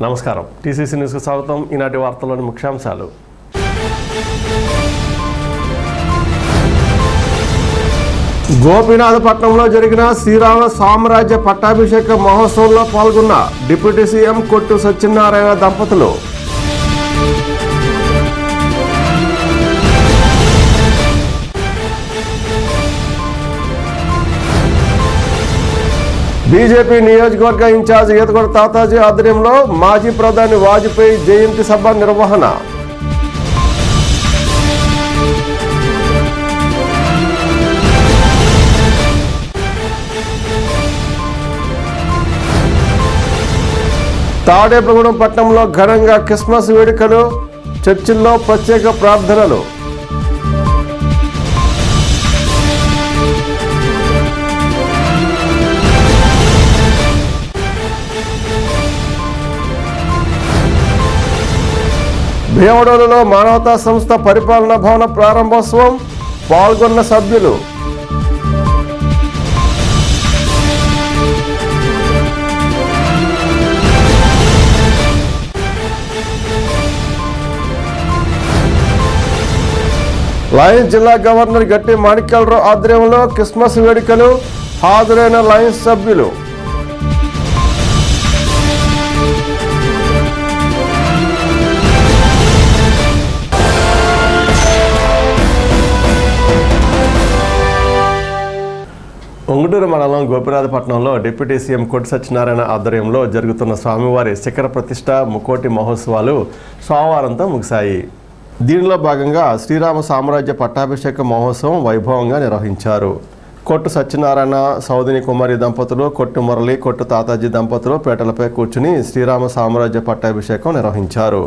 నమస్కారం, టీసీసీ న్యూస్కు స్వాగతం. ఈనాటి వార్తల్లోని ముఖ్యాంశాలు. గోపీనాథపట్నంలో జరిగిన శ్రీరామ సామ్రాజ్య పట్టాభిషేక మహోత్సవంలో పాల్గొన్న డిప్యూటీ సీఎం కొట్టు సత్యనారాయణ దంపతులు. బీజేపీ నియోజకవర్గ ఇన్ఛార్జ్ ఈతకొండ తాతాజీ ఆధ్వర్యంలో మాజీ ప్రధాని వాజ్పేయి జయంతి సభ నిర్వహణ. తాడేపల్లిగూడెం పట్టణంలో ఘనంగా క్రిస్మస్ వేడుకలు, చర్చిల్లో ప్రత్యేక ప్రార్థనలు. భీమడోలులో మానవతా సంస్థ పరిపాలనా భవన ప్రారంభోత్సవం, పాల్గొన్న సభ్యులు. లయన్స్ జిల్లా గవర్నర్ గట్టి మాణిక్యాలరావు ఆధ్వర్యంలో క్రిస్మస్ వేడుకలు, హాజరైన లయన్స్ సభ్యులు. ఉంగుటూరు మండలం గోపీనాథపట్నంలో డిప్యూటీ సీఎం కొట్టు సత్యనారాయణ ఆధ్వర్యంలో జరుగుతున్న స్వామివారి శిఖర ప్రతిష్ఠ ముక్కోటి మహోత్సవాలు సోమవారంతో ముగిశాయి. దీనిలో భాగంగా శ్రీరామ సామ్రాజ్య పట్టాభిషేక మహోత్సవం వైభవంగా నిర్వహించారు. కొట్టు సత్యనారాయణ సౌదిని కుమారి దంపతులు, కొట్టు మురళి, కొట్టు తాతాజీ దంపతులు పీటలపై కూర్చుని శ్రీరామ సామ్రాజ్య పట్టాభిషేకం నిర్వహించారు.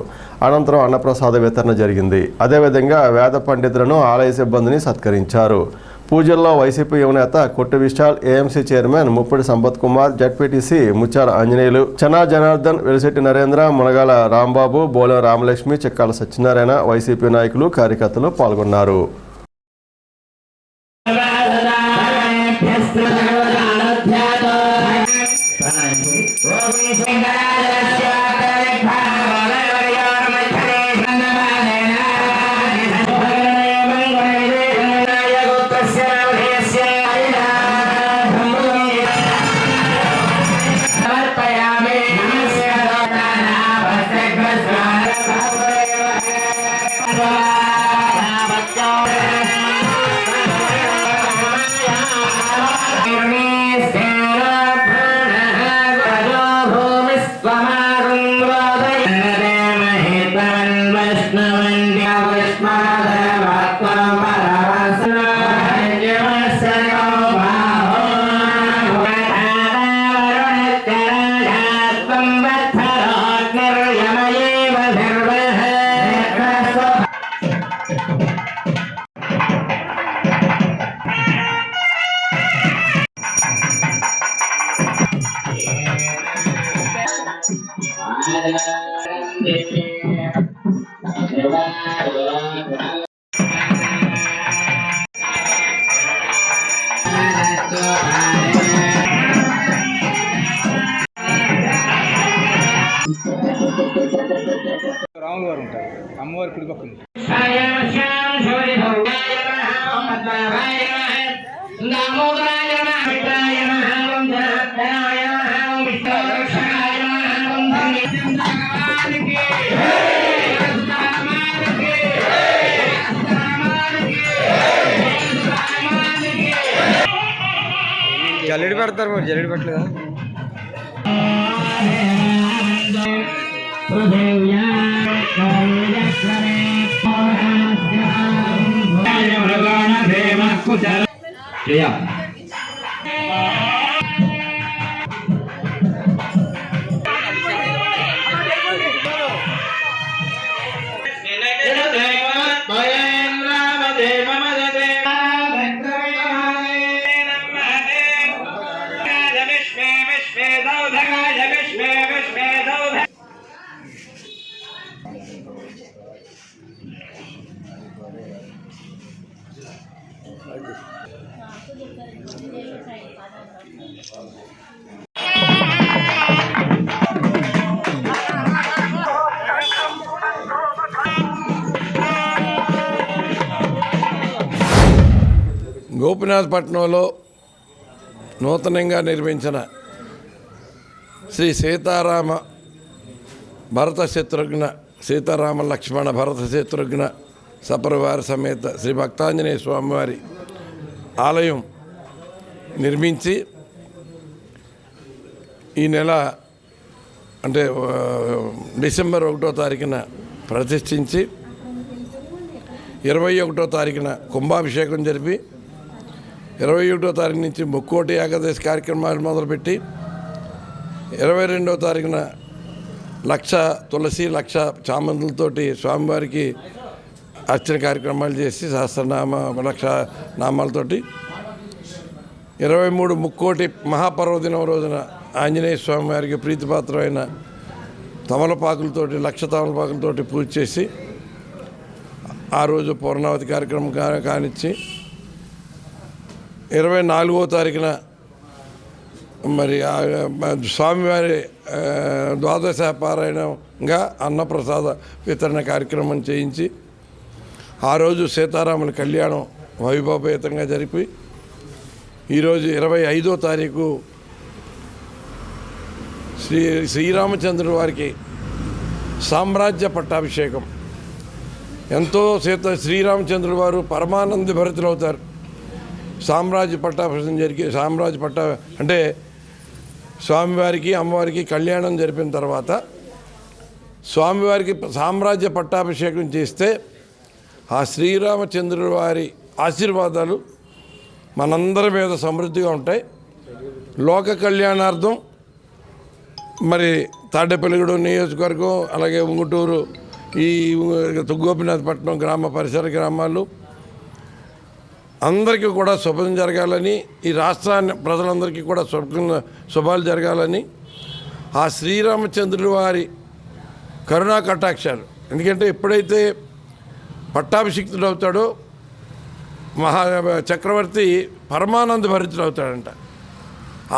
అనంతరం అన్నప్రసాద వితరణ జరిగింది. అదేవిధంగా వేద పండితులను, ఆలయ సిబ్బందిని సత్కరించారు. పూజల్లో వైసీపీ యువనేత Kottu Vishal, AMC chairman Muppidi Sampath Kumar, ZPTC Muchchala Anjaneyulu, Chana Janardhan, Velisetti Narendra, Munagala Rambabu, Bolem Ramalakshmi, Chekkala Satyanarayana, YCP నాయకులు, కార్యకర్తలు పాల్గొన్నారు. రాములు వారు ఉంటారు, అమ్మవారి కుడి పక్కన జల్లెడి పెడతారు. మరి జల్లెడి పెట్టలేదా? గోపినాథపట్నంలో నూతనంగా నిర్మించిన శ్రీ సీతారామ భరత శత్రుఘ్న సీతారామ లక్ష్మణ భరత శత్రుఘ్న సపరివార సమేత శ్రీ భక్తాంజనేయ స్వామివారి ఆలయం నిర్మించి ఈ నెల అంటే డిసెంబర్ 1వ తారీఖున ప్రతిష్ఠించి 21వ తారీఖున కుంభాభిషేకం జరిపి 21వ తారీఖు నుంచి ముక్కోటి ఏకాదశి కార్యక్రమాలు మొదలుపెట్టి 22వ తారీఖున లక్ష తులసి లక్ష చామంతులతోటి స్వామివారికి అర్చన కార్యక్రమాలు చేసి సహస్రనామ లక్ష నామాలతోటి 23 ముక్కోటి మహాపర్వదినం రోజున ఆంజనేయ స్వామి వారికి ప్రీతిపాత్రమైన తమలపాకులతోటి లక్ష తమలపాకులతోటి పూజ చేసి ఆ రోజు పూర్ణావతి కార్యక్రమం కానిచ్చి 24వ తారీఖున మరి స్వామివారి ద్వాదశ పారాయణంగా అన్నప్రసాద వితరణ కార్యక్రమం చేయించి ఆ రోజు సీతారాముల కళ్యాణం వైభవపేతంగా జరిపి ఈరోజు 25వ తారీఖు శ్రీరామచంద్రుడి వారికి సామ్రాజ్య పట్టాభిషేకం. ఎంతో శ్రీరామచంద్రుడు వారు పరమానంద భరితులు అవుతారు. సామ్రాజ్య పట్టాభిషేకం అంటే స్వామివారికి అమ్మవారికి కళ్యాణం జరిపిన తర్వాత స్వామివారికి సామ్రాజ్య పట్టాభిషేకం చేస్తే ఆ శ్రీరామచంద్రుడి వారి ఆశీర్వాదాలు మనందరి మీద సమృద్ధిగా ఉంటాయి. లోక కళ్యాణార్థం మరి తాడేపల్లిగూడెం నియోజకవర్గం అలాగే ఉంగుటూరు ఈ గోపినాథపట్నం గ్రామ పరిసర గ్రామాలు అందరికీ కూడా శుభం జరగాలని, ఈ రాష్ట్రాన్ని ప్రజలందరికీ కూడా శుభాలు జరగాలని ఆ శ్రీరామచంద్రుల వారి కరుణా కటాక్షాలు. ఎందుకంటే ఎప్పుడైతే పట్టాభిషిక్తుడు అవుతాడో చక్రవర్తి పరమానంద భరితుడు అవుతాడంట.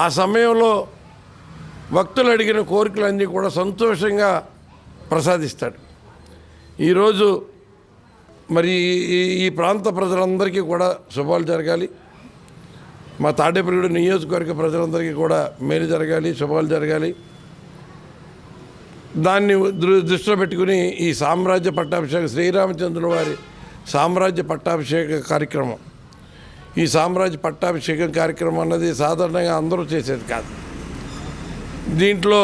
ఆ సమయంలో భక్తులు అడిగిన కోరికలన్నీ కూడా సంతోషంగా ప్రసాదిస్తాడు. ఈరోజు మరి ఈ ప్రాంత ప్రజలందరికీ కూడా శుభాలు జరగాలి. మా తాడేపల్లిగూడెం నియోజకవర్గ ప్రజలందరికీ కూడా మేలు జరగాలి, శుభాలు జరగాలి. దాన్ని దృష్టిలో పెట్టుకుని ఈ సామ్రాజ్య పట్టాభిషేకం శ్రీరామచంద్రుల వారి సామ్రాజ్య పట్టాభిషేక కార్యక్రమం, ఈ సామ్రాజ్య పట్టాభిషేకం కార్యక్రమం అన్నది సాధారణంగా అందరూ చేసేది కాదు. దీంట్లో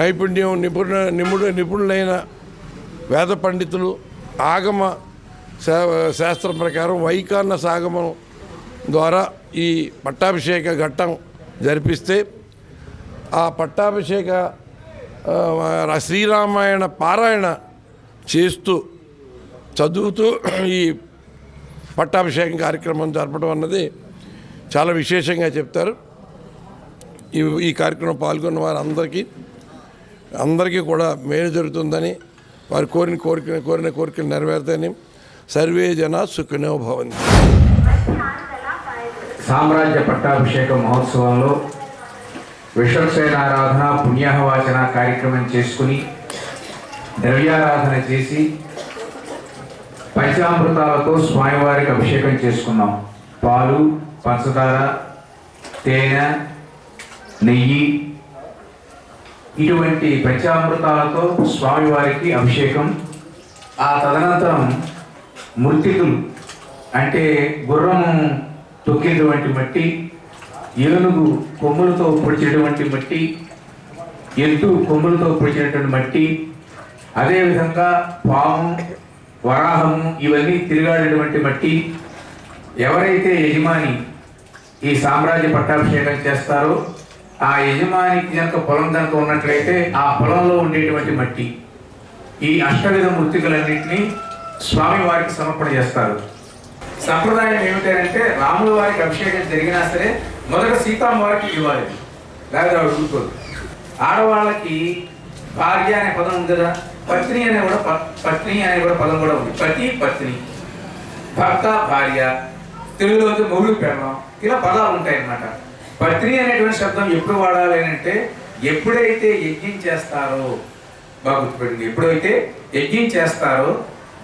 నైపుణ్యం నిపుణులైన వేద పండితులు ఆగమ శాస్త్రం ప్రకారం వైఖాన సాగమం ద్వారా ఈ పట్టాభిషేక ఘట్టం జరిపిస్తే ఆ పట్టాభిషేక శ్రీరామాయణ పారాయణ చేస్తూ చదువుతూ ఈ పట్టాభిషేకం కార్యక్రమం జరపడం అన్నది చాలా విశేషంగా చెప్తారు. ఈ కార్యక్రమం పాల్గొన్న వారు అందరికీ కూడా మేలు జరుగుతుందని, వారు కోరిన కోరికలు నెరవేరుతాయని సర్వే జన సుఖినో భవంతు. సామ్రాజ్య పట్టాభిషేక మహోత్సవంలో విశ్వసేనారాధన పుణ్యాహవాచన కార్యక్రమం చేసుకుని ద్రవ్యారాధన చేసి పంచామృతాలతో స్వామివారికి అభిషేకం చేసుకున్నాం. పాలు, పంచదార, తేనె, నెయ్యి ఇటువంటి పంచామృతాలతో స్వామివారికి అభిషేకం. ఆ తదనంతరం మృతికులు అంటే గుర్రము తొక్కినటువంటి మట్టి, ఏనుగు కొమ్ములతో పొడిచినటువంటి మట్టి, ఎద్దు కొమ్ములతో పొడిచినటువంటి మట్టి, అదేవిధంగా పాము, వరాహము ఇవన్నీ తిరగాడేటువంటి మట్టి. ఎవరైతే యజమాని ఈ సామ్రాజ్య పట్టాభిషేకం చేస్తారో ఆ యజమానికి కనుక పొలం కనుక ఉన్నట్లయితే ఆ పొలంలో ఉండేటువంటి మట్టి, ఈ అష్టవిధ మృతికలన్నింటినీ స్వామి వారికి సమర్పణ చేస్తారు. సంప్రదాయం ఏమిటంటే రాముల వారికి అభిషేకం జరిగినా సరే మొదట సీతమ్మ వారికి ఇవ్వాలి, లేదా ఊరుకోదు. ఆడవాళ్ళకి భార్య అనే పదం ఉంది కదా, పత్ని అనే కూడా పదం కూడా ఉంది. పతి పత్ని, భర్త భార్య, తెలుగులో మొగుడు పెళ్ళం, ఇలా పదాలు ఉంటాయి అన్నమాట. పత్ని అనేటువంటి శబ్దం ఎప్పుడు వాడాలి అంటే ఎప్పుడైతే యజ్ఞం చేస్తారో, బాగా గుర్తుపెట్టింది, ఎప్పుడైతే యజ్ఞం చేస్తారో,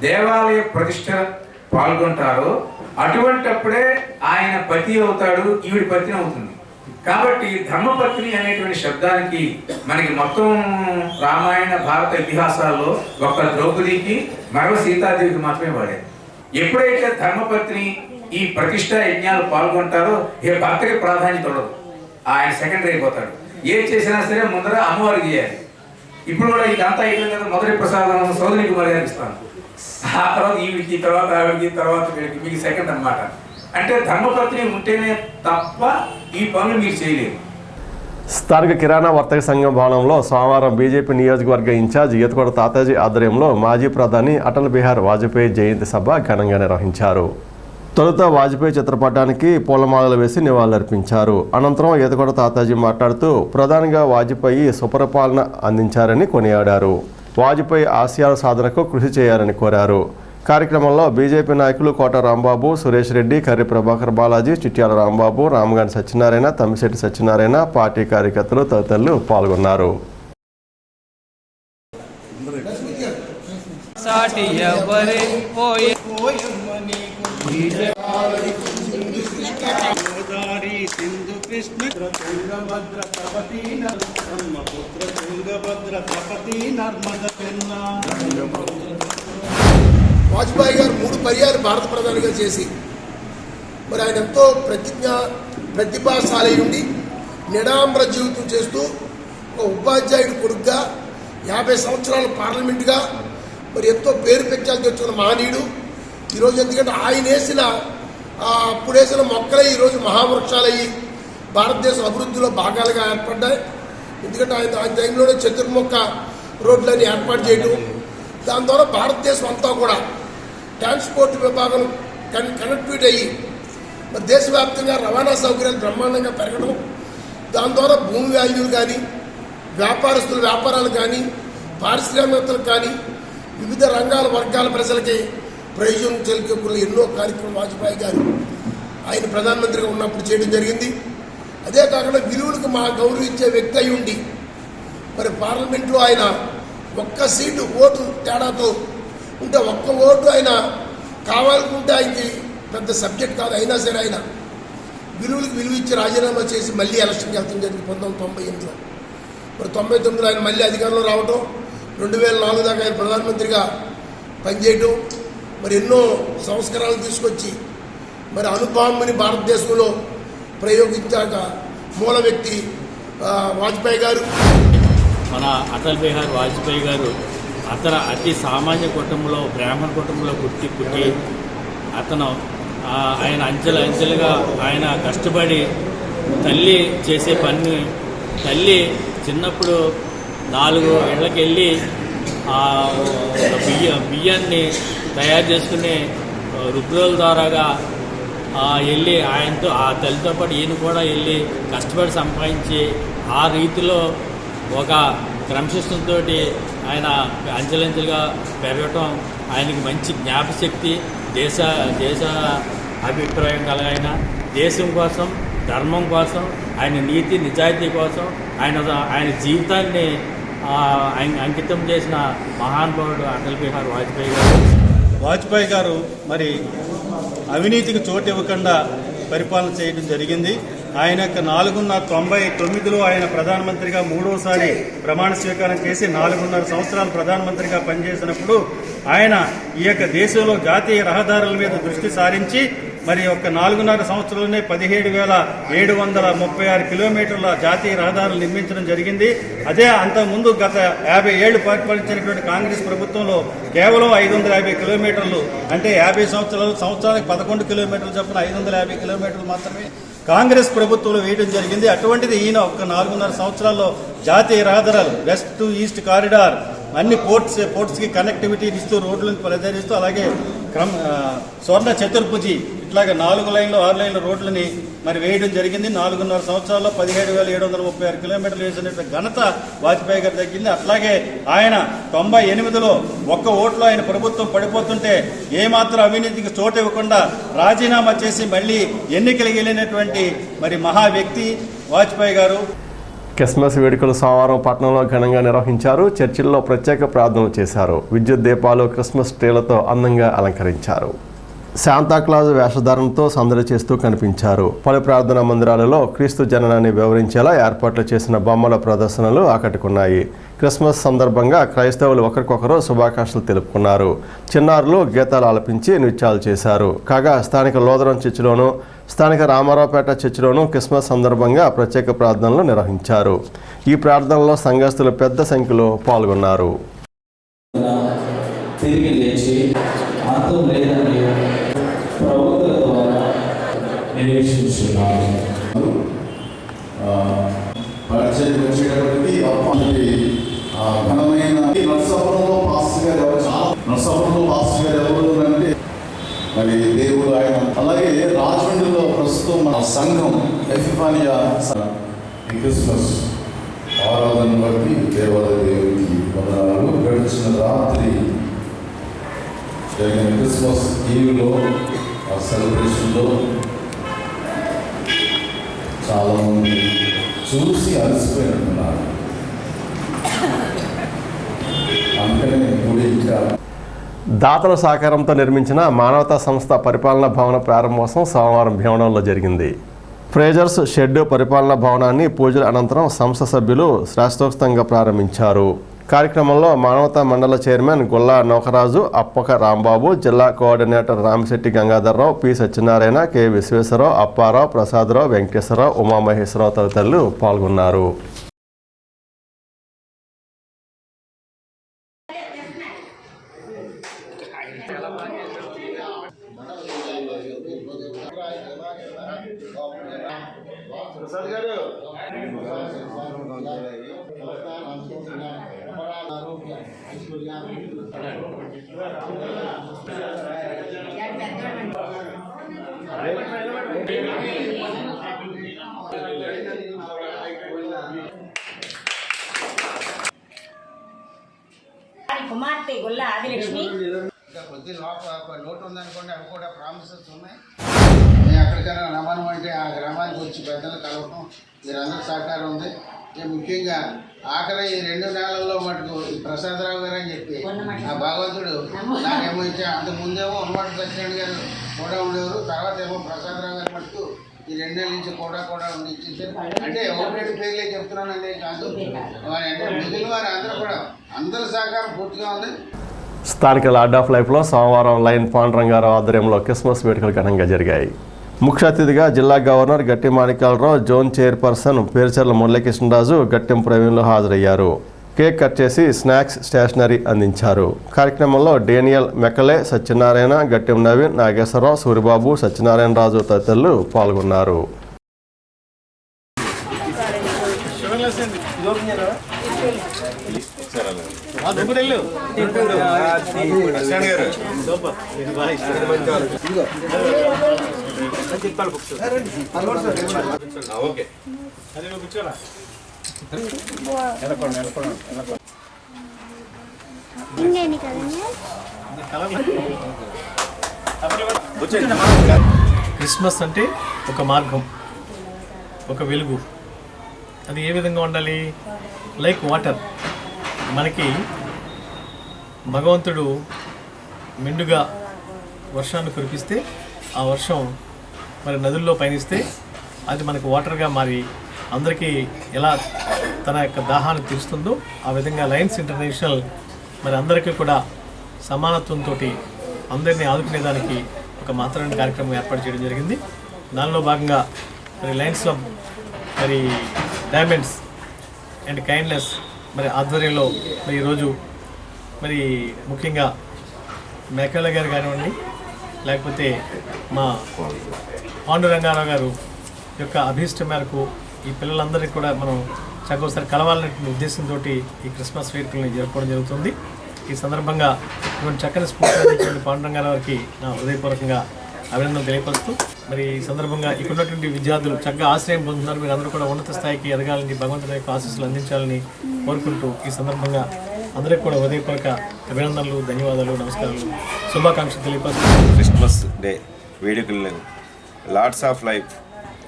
దేవాలయ ప్రతిష్ట పాల్గొంటారో అటువంటప్పుడే ఆయన పతి అవుతాడు, ఈవిడి పత్ని అవుతుంది. కాబట్టి ధర్మపత్ని అనేటువంటి శబ్దానికి మనకి మొత్తం రామాయణ భారత ఇతిహాసాల్లో ఒక్క ద్రౌపదికి మరో సీతాదేవికి మాత్రమే వాడేది. ఎప్పుడైతే ధర్మపత్ని ఈ ప్రతిష్ట యజ్ఞాలు పాల్గొంటారో ఏ భర్తకి ప్రాధాన్యత ఉండదు, ఆయన సెకండరీ అయిపోతాడు. ఏం చేసినా సరే ముందర అమ్మవారికి చేయాలి. ఇప్పుడు కూడా ఇదంతా అయిపోయిన తర్వాత మొదటి ప్రసాదం సోదరి కుమార్ గారికి ఇస్తాను, ఆ తర్వాత ఈవిడికి, తర్వాత ఆవిడికి, తర్వాత వీడికి, మీకు సెకండ్ అన్నమాట. అంటే ధర్మపత్ని ఉంటేనే తప్ప ఈ పనులు మీరు చేయలేరు. స్థానిక కిరాణా వర్తక సంఘం భవనంలో సోమవారం బీజేపీ నియోజకవర్గ ఇన్ఛార్జ్ ఈతకొండ తాతాజీ ఆధ్వర్యంలో మాజీ ప్రధాని అటల్ బిహారీ వాజ్పేయి జయంతి సభ ఘనంగా నిర్వహించారు. తొలుత వాజ్పేయి చిత్రపటానికి పూలమాలలు వేసి నివాళులర్పించారు. అనంతరం ఈతకొండ తాతాజీ మాట్లాడుతూ ప్రధానిగా వాజ్పేయి సుపరిపాలన అందించారని కొనియాడారు. వాజ్పేయి ఆశయాల సాధనకు కృషి చేయాలని కోరారు. కార్యక్రమంలో బీజేపీ నాయకులు కోట రాంబాబు, సురేష్ రెడ్డి, కర్రి ప్రభాకర్ బాలాజీ, చిట్యాల రాంబాబు, రామగాని సత్యనారాయణ, తమ్మిశెట్టి సత్యనారాయణ, పార్టీ కార్యకర్తలు తదితరులు పాల్గొన్నారు. వాజ్పేయి గారు 3 పర్యాలు భారత ప్రధానిగా చేసి మరి ఆయన ఎంతో ప్రతిభాశాలి ఉండి నిడాంబర జీవితం చేస్తూ ఒక ఉపాధ్యాయుడి కొడుకుగా 50 సంవత్సరాల పార్లమెంటుగా మరి ఎంతో పేరు ప్రఖ్యాలు తెచ్చుకున్న మహనీయుడు. ఈరోజు ఎందుకంటే ఆయన అప్పుడు వేసిన మొక్కలే ఈరోజు మహావృక్షాలయ్యి భారతదేశ అభివృద్ధిలో భాగాలుగా ఏర్పడ్డాయి. ఎందుకంటే ఆయన టైంలోనే చతుర్ముఖ రోడ్లని ఏర్పాటు చేయడం, దాని ద్వారా భారతదేశం అంతా కూడా ట్రాన్స్పోర్ట్ విభాగం కనెక్టివిటీ అయ్యి మరి దేశవ్యాప్తంగా రవాణా సౌకర్యాలు బ్రహ్మాండంగా పెరగడం, దాని ద్వారా భూమి వాల్యూలు కానీ, వ్యాపారస్తుల వ్యాపారాలు కానీ, పారిశ్రామికతలు కానీ, వివిధ రంగాల వర్గాల ప్రజలకి ప్రయోజనం చేకూరే ఎన్నో కార్యక్రమాలు వాజ్పేయి గారు ఆయన ప్రధానమంత్రిగా ఉన్నప్పుడు చేయడం జరిగింది. అదే కాకుండా విలువలకు మా గౌరవించే వ్యక్తి అయి ఉండి మరి పార్లమెంట్లో ఆయన ఒక్క సీటు ఓటు తేడాతో ఉంటే ఒక్క ఓటు ఆయన కావాలనుకుంటే ఆయనకి పెద్ద సబ్జెక్ట్ కాదు, అయినా సరే ఆయన విలువలకు విలువ ఇచ్చి రాజీనామా చేసి మళ్ళీ ఎలక్షన్కి వెళ్తాం జరిగింది 1998లో. మరి 99లో ఆయన మళ్ళీ అధికారంలో రావటం, 2004 దాకా ఆయన ప్రధానమంత్రిగా పనిచేయటం, మరి ఎన్నో సంస్కరణలు తీసుకొచ్చి మరి అణుబాంబుని భారతదేశంలో ప్రయోగించాక మూల వ్యక్తి వాజ్పేయి గారు. మన అటల్ బిహారీ వాజ్పేయి గారు అతను అతి సామాన్య కుటుంబంలో, బ్రాహ్మణ కుటుంబంలో పుట్టి అతను ఆయన అంచెలుగా ఆయన కష్టపడి తల్లి చేసే పని, తల్లి చిన్నప్పుడు 4 ఇళ్ళకి వెళ్ళి బియ్యాన్ని తయారు చేసుకునే రుద్రోల ద్వారాగా వెళ్ళి ఆయనతో, ఆ తల్లితో పాటు ఈయన కూడా వెళ్ళి కష్టపడి సంపాదించి ఆ రీతిలో ఒక క్రమశిక్షణతో ఆయన అంచెలంచెలుగా పెరగటం, ఆయనకి మంచి జ్ఞాపశక్తి, దేశ అభిప్రాయం కలగైన దేశం కోసం, ధర్మం కోసం, ఆయన నీతి నిజాయితీ కోసం ఆయన జీవితాన్ని అంకితం చేసిన మహానుభావుడు అటల్ బిహారీ వాజ్పేయి గారు. వాజ్పేయి గారు మరి అవినీతికి చోటు ఇవ్వకుండా పరిపాలన చేయడం జరిగింది. ఆయన 499లో ఆయన ప్రధానమంత్రిగా 3వసారి ప్రమాణ స్వీకారం చేసి 4.5 సంవత్సరాలు ప్రధానమంత్రిగా పనిచేసినప్పుడు ఆయన ఈ యొక్క దేశంలో జాతీయ రహదారుల మీద దృష్టి సారించి మరి ఒక 4.5 సంవత్సరాలనే 17,736 కిలోమీటర్ల జాతీయ రహదారులు నిర్మించడం జరిగింది. అదే అంతకుముందు గత 50 ఏళ్లు పరిపాలించినటువంటి కాంగ్రెస్ ప్రభుత్వంలో కేవలం 550 కిలోమీటర్లు, అంటే 50 సంవత్సరానికి 11 కిలోమీటర్లు చొప్పున 550 కిలోమీటర్లు మాత్రమే కాంగ్రెస్ ప్రభుత్వంలో వేయడం జరిగింది. అటువంటిది ఈయన ఒక 4.5 సంవత్సరాల్లో జాతీయ రహదారులు, వెస్ట్ టు ఈస్ట్ కారిడార్, అన్ని పోర్ట్స్కి కనెక్టివిటీ ఇస్తూ, రోడ్లను ప్రదర్శిస్తూ, అలాగే స్వర్ణ చతుర్భుజి ఇట్లాగే 4 లైన్లు 6 లైన్ల రోడ్లని మరి వేయడం జరిగింది. 4.5 సంవత్సరాల్లో 17,736 కిలోమీటర్లు వేసినటువంటి ఘనత వాజ్పేయి గారు తగ్గింది. అట్లాగే ఆయన 98లో ఒక్క ఓట్లో ఆయన ప్రభుత్వం పడిపోతుంటే ఏమాత్రం అవినీతికి చోటు ఇవ్వకుండా రాజీనామా చేసి మళ్ళీ ఎన్నికలకు వెళ్ళినటువంటి మరి మహా వ్యక్తి వాజ్పేయి గారు. క్రిస్మస్ వేడుకలు సోమవారం పట్టణంలో ఘనంగా నిర్వహించారు. చర్చిల్లో ప్రత్యేక ప్రార్థనలు చేశారు. విద్యుత్ దీపాలు, క్రిస్మస్ ట్రీలతో అందంగా అలంకరించారు. శాంతాక్లాజ్ వేషధారణతో సందడి చేస్తూ కనిపించారు. పలు ప్రార్థనా మందిరాలలో క్రీస్తు జననాన్ని వివరించేలా ఏర్పాట్లు చేసిన బొమ్మల ప్రదర్శనలు ఆకట్టుకున్నాయి. క్రిస్మస్ సందర్భంగా క్రైస్తవులు ఒకరికొకరు శుభాకాంక్షలు తెలుపుకున్నారు. చిన్నారులు గీతాలు ఆలపించి నృత్యాలు చేశారు. కాగా స్థానిక లోదరం చర్చిలోను, స్థానిక రామారావుపేట చర్చిలోను క్రిస్మస్ సందర్భంగా ప్రత్యేక ప్రార్థనలు నిర్వహించారు. ఈ ప్రార్థనలో సంఘస్థులు పెద్ద సంఖ్యలో పాల్గొన్నారు. తిరిగి లేచి అంతం లేదని ప్రవక్తల ద్వారా నిరీక్షించున్నాము. పరిచయం వచ్చేటప్పటికి ఘనమైన నర్సాపురంలో పాస్టర్ గారు ఎవరు అంటే మరి దేవుడు ఆయన. అలాగే రాజమండ్రిలో ప్రస్తుతం మన సంఘం ఎఫిఫానియా క్రిస్మస్ ఆరాధన బట్టి దేవుడికి వందనాలు. గడిచిన రాత్రి జరిగిన క్రిస్మస్ ఈవ్లో ఆ సెలబ్రేషన్లో చాలామంది చూసి అలసిపోయినట్టున్నారు. అందుకనే గుడి ఇంకా దాతల సహకారంతో నిర్మించిన మానవతా సంస్థ పరిపాలనా భవన ప్రారంభోత్సవం సోమవారం భీమవరంలో జరిగింది. ఫ్రేజర్స్ షెడ్ పరిపాలనా భవనాన్ని పూజల అనంతరం సంస్థ సభ్యులు శాస్త్రోక్తంగా ప్రారంభించారు. కార్యక్రమంలో మానవతా మండల చైర్మన్ గుల్లా నౌకరాజు, అప్పక రాంబాబు, జిల్లా coordinator Ramasetti Gangadharrao, P Satyanarayana, K Visweswararao, Apparao, Prasadarao, Venkateswararao, Umamaheswararao తదితరులు పాల్గొన్నారు. కుమార్తె గొల్ల ఆదిలక్ష్మి. కొద్ది లోటు ఉందనుకోండి, అవి కూడా ప్రామిసెస్ ఉన్నాయి. మేము ఎక్కడికైనా రమ్మనం అంటే ఆ గ్రామానికి వచ్చి పెద్దలు కలవటం మీరందరూ సహకారం ఉంది. ముఖ్యంగా ఆఖరి ఈ 2 నెలల్లో మటుకు ఈ ప్రసాదరావు గారు అని చెప్పి ఆ భగవంతుడు నాకేమో ఇచ్చా. అంతకు ముందేమో ఉన్నమాట ప్రెసిడెంట్ గారు కూడా ఉండేవారు, తర్వాత ఏమో ప్రసాదరావు గారు మటుకు ఈ 2 నెలల నుంచి కూడా ఉండి ఇచ్చేసారు. అంటే 1-2 పేర్లే చెప్తున్నానండి కాదు. అంటే మిగిలిన వారు అందరూ కూడా అందరి సహకారం పూర్తిగా ఉంది. స్థానిక లార్డ్ ఆఫ్ లైఫ్లో సోమవారం లైన్ పాండురంగారావు ఆధ్వర్యంలో క్రిస్మస్ వేడుకలు ఘనంగా జరిగాయి. ముఖ్య అతిథిగా జిల్లా గవర్నర్ గట్టి మాణిక్యాలరావు, జోన్ చైర్పర్సన్ పేర్చర్ల మురళీకృష్ణరాజు, గట్టెం ప్రవీణ్లు హాజరయ్యారు. కేక్ కట్ చేసి స్నాక్స్, స్టేషనరీ అందించారు. కార్యక్రమంలో డేనియల్ మెకలే, సత్యనారాయణ, గట్టెం నవీన్, నాగేశ్వరరావు, సూరిబాబు, సత్యనారాయణ రాజు తదితరులు పాల్గొన్నారు. క్రిస్మస్ అంటే ఒక మార్గం, ఒక వెలుగు. అది ఏ విధంగా ఉండాలి? Like water. మనకి భగవంతుడు మెండుగా వర్షాన్ని కురిపిస్తే ఆ వర్షం మరి నదుల్లో పయనిస్తే అది మనకు వాటర్గా మారి అందరికీ ఎలా తన యొక్క దాహాన్ని తీరుస్తుందో ఆ విధంగా లయన్స్ ఇంటర్నేషనల్ మరి అందరికీ కూడా సమానత్వంతో అందరినీ ఆదుకునేదానికి ఒక మాత్రమే కార్యక్రమం ఏర్పాటు చేయడం జరిగింది. దానిలో భాగంగా మరి లయన్స్లో మరి డైమండ్స్ అండ్ కైండ్నెస్ మరి ఆధ్వర్యంలో మరి ఈరోజు మరి ముఖ్యంగా మేకల గారు కానివ్వండి, లేకపోతే మా పాండురంగారావు గారు యొక్క అభీష్టం మేరకు ఈ పిల్లలందరికీ కూడా మనం చక్కగా కలవాలనే ఉద్దేశంతో ఈ క్రిస్మస్ వేడుకలను జరుపుకోవడం జరుగుతుంది. ఈ సందర్భంగా ఇటువంటి చక్కని స్ఫూర్తి పాండురంగారావుకి నా హృదయపూర్వకంగా అభినందనలు తెలియపరుస్తూ మరి ఈ సందర్భంగా ఇక్కడ ఉన్నటువంటి విద్యార్థులు చక్కగా ఆశ్రయం పొందుతున్నారు. మీరు అందరూ కూడా ఉన్నత స్థాయికి ఎదగాలని, భగవంతుని యొక్క ఆశీస్సులు అందించాలని కోరుకుంటూ ఈ సందర్భంగా అందరికీ కూడా హృదయపూర్వక అభినందనలు, ధన్యవాదాలు, నమస్కారాలు, శుభాకాంక్షలు తెలియపరుస్తూ క్రిస్మస్ డే వేడుకలను లార్డ్స్ ఆఫ్ లైఫ్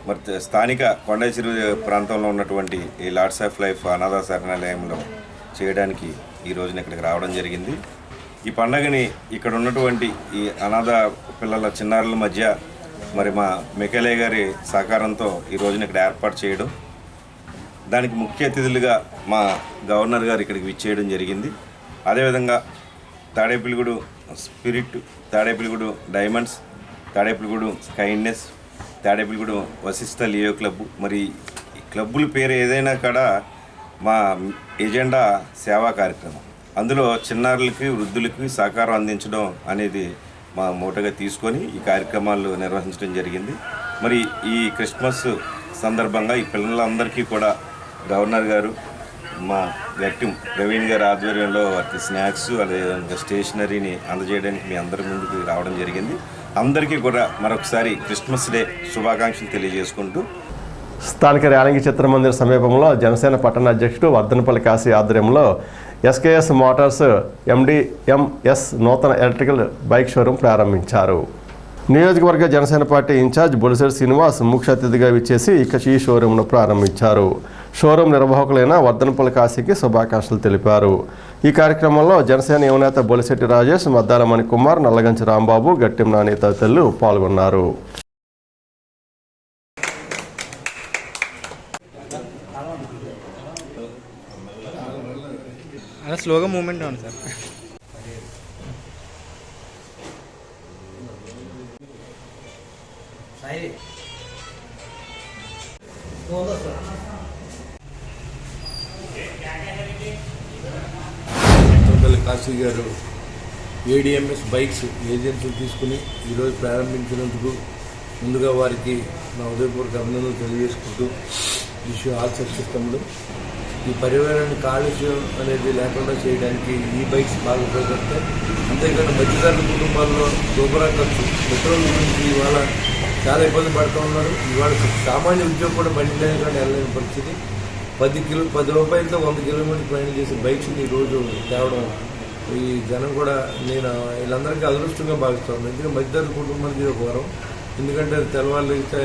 మరి స్థానిక కొండచిరు ప్రాంతంలో ఉన్నటువంటి ఈ లార్డ్స్ ఆఫ్ లైఫ్ అనాథ శరణాలయంలో చేయడానికి ఈ రోజున ఇక్కడికి రావడం జరిగింది. ఈ పండగని ఇక్కడ ఉన్నటువంటి ఈ అనాథ పిల్లల చిన్నారుల మధ్య మరి మా మెకలే గారి సహకారంతో ఈ రోజున ఇక్కడ ఏర్పాటు చేయడం, దానికి ముఖ్య అతిథులుగా మా గవర్నర్ గారు ఇక్కడికి విచ్చేయడం జరిగింది. అదేవిధంగా Tadepalligudu spirit, Tadepalligudu diamonds, Tadepalligudu kindness, Tadepalligudu Vasishta Leo club, మరి ఈ క్లబ్బుల పేరు ఏదైనా కూడా మా ఎజెండా సేవా కార్యక్రమం. అందులో చిన్నారులకి వృద్ధులకి సహకారం అందించడం అనేది మా మూటగా తీసుకొని ఈ కార్యక్రమాలు నిర్వహించడం జరిగింది. మరి ఈ క్రిస్మస్ సందర్భంగా ఈ పిల్లలందరికీ కూడా గవర్నర్ గారు, మా గట్టి ప్రవీణ్ గారి ఆధ్వర్యంలో వారికి స్నాక్స్, అదేవిధంగా స్టేషనరీని అందజేయడానికి మీ అందరి ముందుకు రావడం జరిగింది. అందరికీ కూడా మరొకసారి క్రిస్మస్ డే శుభాకాంక్షలు తెలియజేసుకుంటూ, స్థానిక ర్యాలింగి చిత్రమందిర్ సమీపంలో జనసేన పట్టణ అధ్యక్షుడు వర్ధనపల్లి కాశీ ఆధ్వర్యంలో ఎస్కేఎస్ మోటార్స్ MDMS నూతన ఎలక్ట్రికల్ బైక్ షోరూం ప్రారంభించారు. నియోజకవర్గ జనసేన పార్టీ ఇన్ఛార్జ్ బొలిశెట్టి శ్రీనివాస్ ముఖ్య అతిథిగా విచ్చేసి ఈ షోరూంను ప్రారంభించారు. షోరూం నిర్వాహకులైన వర్ధనపల్లి కాశీకి శుభాకాంక్షలు తెలిపారు. ఈ కార్యక్రమంలో జనసేన యువనేత బొలిశెట్టి రాజేష్, మద్దాల మణికుమార్, నల్లగంచి రాంబాబు, గట్టిం నాని తదితరులు పాల్గొన్నారు. స్లోగా మూమెంట్ ఉంది సార్. కాశీ గారు ADMS బైక్స్ ఏజెన్సీ తీసుకుని ఈరోజు ప్రారంభించినందుకు ముందుగా వారికి నా ఉదయపూర్వక అభినందనలు తెలియజేసుకుంటూ విషయం ఆల్ సక్సెస్ తమ్ముడు. ఈ పర్యావరణాన్ని కాలుష్యం అనేది లేకుండా చేయడానికి ఈ బైక్స్ బాగా ఉపయోగపడతాయి. అంతేకాదు మధ్యతరగతి కుటుంబాల్లో దూబరా ఖర్చు, పెట్రోల్ గురించి ఇవాళ చాలా ఇబ్బంది పడుతూ ఉన్నారు. ఇవాళ సామాన్య ఉద్యోగం కూడా బండి లేకుండా వెళ్ళలేని పరిస్థితి. 10 రూపాయలతో 100 కిలోమీటర్లు ప్రయాణం చేసే బైక్స్ని ఈరోజు తేవడం ఈ జనం కూడా నేను వీళ్ళందరికీ అదృష్టంగా భావిస్తాను. ఎందుకంటే మధ్యతరగతి కుటుంబానికి ఒక వరం. ఎందుకంటే తెల్లవాళ్ళు అయితే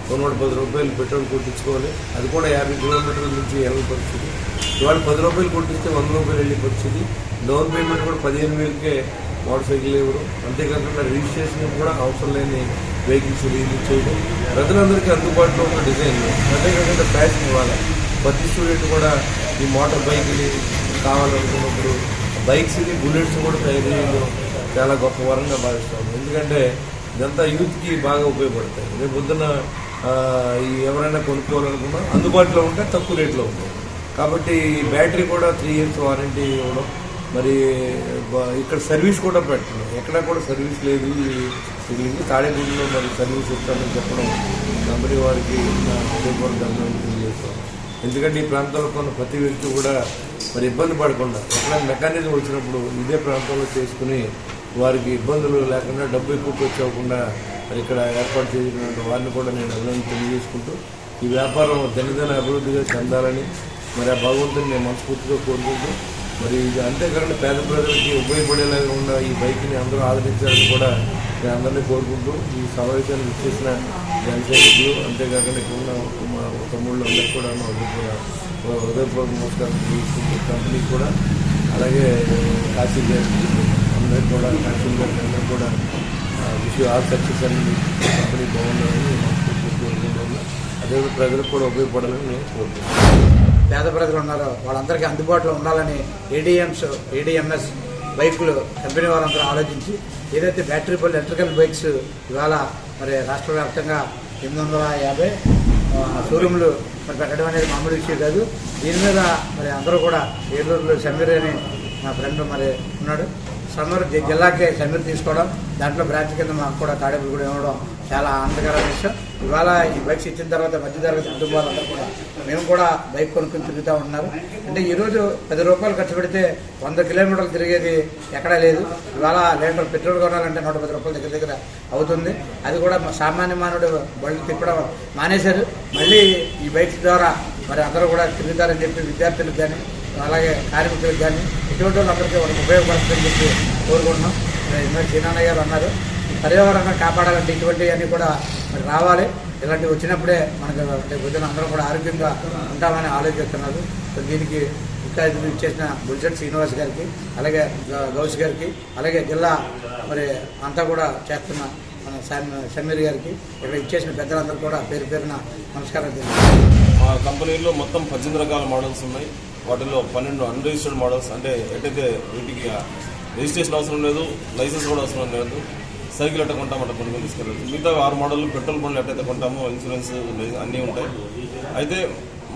110 రూపాయలు పెట్రోల్ కొట్టించుకోవాలి, అది కూడా 50 కిలోమీటర్ల నుంచి వెళ్ళే పరిస్థితి. ఇవాళ 10 రూపాయలు కొట్టిస్తే 100 రూపాయలు వెళ్ళే పరిస్థితి. డౌన్ పేమెంట్ కూడా 15,000కే మోటార్ సైకిల్ ఇవ్వడం, అంతేకాకుండా రిజిస్ట్రేషన్ కూడా అవసరం లేని వెహికల్స్ రిలీజ్ చేయడం, ప్రజలందరికీ అందుబాటులో ఉన్న డిజైన్, అంతేకాకుండా ఫ్యాషన్ ఇవ్వాలి. ప్రతి స్టూడెంట్ కూడా ఈ మోటార్ బైక్ని కావాలనుకున్నప్పుడు బైక్స్ని, బుల్లెట్స్ కూడా తయారు చేయడం చాలా గొప్ప వరంగా భావిస్తాము. ఎందుకంటే ఇదంతా యూత్కి బాగా ఉపయోగపడతాయి. రేపు పొద్దున్న ఎవరైనా కొనుక్కోవాలనుకున్నా అందుబాటులో ఉంటే తక్కువ రేట్లో ఉంటాయి. కాబట్టి బ్యాటరీ కూడా 3 years వారంటీ ఇవ్వడం, మరి ఇక్కడ సర్వీస్ కూడా పెట్టడం, ఎక్కడా కూడా సర్వీస్ లేదు. ఇది తాడేపల్లిలో మరి సర్వీస్ ఇస్తామని చెప్పడం కంపెనీ వారికి నా హృదయపూర్వక ధన్యవాదాలు తెలియజేస్తాను. ఎందుకంటే ఈ ప్రాంతంలో కొన్న ప్రతి వ్యక్తి కూడా మరి ఇబ్బంది పడకుండా ఎక్కడైనా మెకానిజం వచ్చినప్పుడు ఇదే ప్రాంతంలో చేసుకుని వారికి ఇబ్బందులు లేకుండా, డబ్బు ఎక్కువ ఖర్చు అవ్వకుండా మరి ఇక్కడ ఏర్పాటు చేసినటువంటి వారిని కూడా నేను అభినందన తెలియజేసుకుంటూ ఈ వ్యాపారం దినదిన అభివృద్ధిగా చెందాలని మరి ఆ భగవంతుని నేను మనస్ఫూర్తిగా కోరుకుంటూ, మరి ఇది అంతేకాకుండా పేద ప్రజలకి ఉపయోగపడేలాగా ఉన్న ఈ బైక్ని అందరూ ఆదరించాలని కూడా నేను అందరినీ కోరుకుంటూ ఈ సమావేశాన్ని విచ్చేసిన జనసైనికులు, అంతేకాకుండా ఇక్కడ ఉన్న మా తమ్ముళ్ళు అందరికీ కూడా మా హృదయపూర్వక నమస్కారం తెలియజేసుకుంటూ, కంపెనీకి కూడా అలాగే కాశీ గారికి అందరికీ కూడా, కాశీ గారికి అందరూ కూడా విషయం ఆల్ సక్సెస్ అని కంపెనీ బాగుండాలని మనస్ఫూర్తిగా కోరుకుంటున్నాను. అదే ప్రజలకు కూడా ఉపయోగపడాలని నేను కోరుకుంటున్నాను. పేద ప్రజలు ఉన్నారో వాళ్ళందరికీ అందుబాటులో ఉండాలని ADMS బైకులు కంపెనీ వారందరూ ఆలోచించి ఏదైతే బ్యాటరీ పళ్ళు ఎలక్ట్రికల్ బైక్స్ ఇవాళ మరి రాష్ట్ర వ్యాప్తంగా 850 షోరూంలు మరి పెట్టడం అనేది మామూలు విషయం కాదు. దీని మీద మరి అందరూ కూడా ఏలూరులో సమీర్ అని మా ఫ్రెండ్ మరి ఉన్నాడు, సమీర్ జిల్లాకే సమీర్ తీసుకోవడం, దాంట్లో బ్రాంచ్ కింద మాకు కూడా తాడేపల్లి కూడా ఇవ్వడం చాలా ఆనందకరమైన విషయం. ఇవాళ ఈ బైక్స్ ఇచ్చిన తర్వాత మధ్యతరగతి కుటుంబాలందరూ కూడా మేము కూడా బైక్ కొనుక్కొని తిరుగుతూ ఉన్నారు. అంటే ఈరోజు 10 రూపాయలు ఖర్చు పెడితే 100 కిలోమీటర్లు తిరిగేది ఎక్కడా లేదు. ఇవాళ లీటర్ పెట్రోల్ కొనాలంటే 110 రూపాయల దగ్గర అవుతుంది. అది కూడా సామాన్య మానవుడు బళ్ళు తిప్పడం మానేశారు. మళ్ళీ ఈ బైక్స్ ద్వారా మరి అందరూ కూడా తిరుగుతారని చెప్పి విద్యార్థులకు కానీ అలాగే కార్మికులకు కానీ ఇటువంటి వాళ్ళందరికీ వాళ్ళకి ఉపయోగపడుతుందని చెప్పి కోరుకుంటున్నాం. ఇందాక సీనాన్న గారు అన్నారు, పర్యావరణాన్ని కాపాడాలంటే ఇటువంటివన్నీ కూడా మరి రావాలి. ఇలాంటివి వచ్చినప్పుడే మనకు రేపు పొద్దున అందరం కూడా ఆరోగ్యంగా ఉంటామని ఆలోచిస్తున్నారు. సో దీనికి ముఖ్య అతిథులు ఇచ్చేసిన బుల్చెట్ శ్రీనివాస్ గారికి, అలాగే గౌస్ గారికి, అలాగే జిల్లా మరి అంతా కూడా చేస్తున్న మన సమీర్ గారికి, ఇక్కడ ఇచ్చేసిన పెద్దలందరూ కూడా పేరు పేరున నమస్కారం తెలియజేస్తున్నాను. మా కంపెనీలో మొత్తం 18 రకాల మోడల్స్ ఉన్నాయి. వాటిల్లో 12 అన్రిజిస్టర్డ్ మోడల్స్, అంటే ఎటైతే వీటికి రిజిస్ట్రేషన్ అవసరం లేదు, లైసెన్స్ కూడా అవసరం లేదు, సైకిల్ ఎట్ట కొంటాం అట్లా కొనుక్కొని తీసుకెళ్ళచ్చు. మిగతా 6 మోడల్ పెట్రోల్ బండ్లు ఎట్టయితే కొంటామో ఇన్సూరెన్స్ అన్నీ ఉంటాయి. అయితే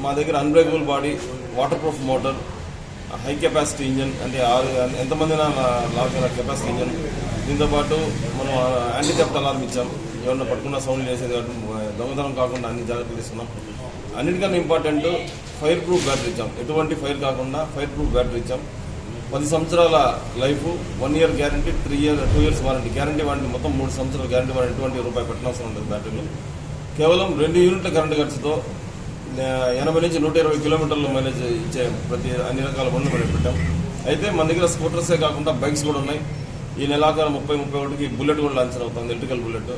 మా దగ్గర unbreakable body, water proof motor, high capacity engine, అంటే ఎంతమంది లాగిన కెపాసిటీ ఇంజన్. దీంతోపాటు మనం యాంటీ థెఫ్ట్ అలారం ఇచ్చాం. ఏమన్నా పట్టుకున్న సౌండ్ చేసేది కాబట్టి దొంగతనం కాకుండా అన్ని జాగ్రత్తలు తీసుకున్నాం. అన్నిటికన్నా ఇంపార్టెంట్ ఫైర్ ప్రూఫ్ బ్యాటరీ ఇచ్చాం. ఎటువంటి ఫైర్ కాకుండా ఫైర్ ప్రూఫ్ బ్యాటరీ ఇచ్చాం. 10 సంవత్సరాల life, 1 year guarantee, 2 years warranty. Guarantee warranty మొత్తం 3 సంవత్సరాల గ్యారంటీ వారంటీ. ఎటువంటి రూపాయి పెట్టనవసరం ఉంటుంది బ్యాటరీలో. కేవలం 2 యూనిట్ల కరెంటు ఖర్చుతో 80 నుంచి 120 కిలోమీటర్లు మైలేజ్ ఇచ్చే అన్ని రకాల బండ్లు మనం పెట్టాం. అయితే మన దగ్గర స్కూటర్సే కాకుండా బైక్స్ కూడా ఉన్నాయి. ఈ నెలాఖరు 30-31కి బుల్లెట్ కూడా లాంచ్ అవుతుంది, ఎలక్ట్రికల్ బుల్లెట్.